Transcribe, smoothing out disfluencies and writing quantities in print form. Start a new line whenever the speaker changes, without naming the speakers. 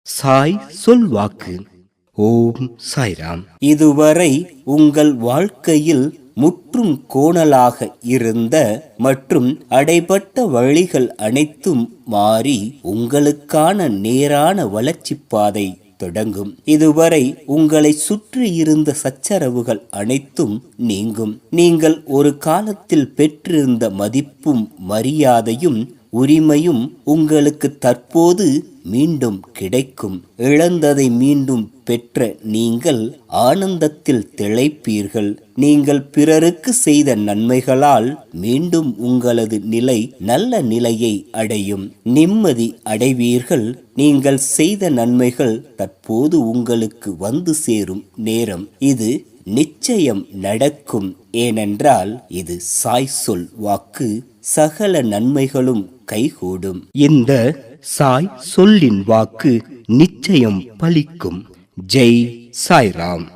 சாய் சொல்வாக்கு. ஓம் சாய்ராம்.
இதுவரை உங்கள் வாழ்க்கையில் முற்றும் கோணலாக இருந்த மற்றும் அடைபட்ட வழிகள் அனைத்தும் மாறி உங்களுக்கான நேரான வளர்ச்சி பாதை தொடங்கும். இதுவரை உங்களை சுற்றி இருந்த சச்சரவுகள் அனைத்தும் நீங்கும். நீங்கள் ஒரு காலத்தில் பெற்றிருந்த மதிப்பும் மரியாதையும் உரிமையும் உங்களுக்கு தற்போது மீண்டும் கிடைக்கும். இழந்ததை மீண்டும் பெற்ற நீங்கள் ஆனந்தத்தில் திளைப்பீர்கள். நீங்கள் பிறருக்கு செய்த நன்மைகளால் மீண்டும் உங்களது நிலை நல்ல நிலையை அடையும். நிம்மதி அடைவீர்கள். நீங்கள் செய்த நன்மைகள் தற்போது உங்களுக்கு வந்து சேரும் நேரம் இது நிச்சயம் நடக்கும். ஏனென்றால் இது சாய் சொல் வாக்கு. சகல நன்மைகளும் கைகூடும்.
இந்த சாய் சொல்லின் வாக்கு நிச்சயம் பலிக்கும். ஜெய் சாய்ராம்.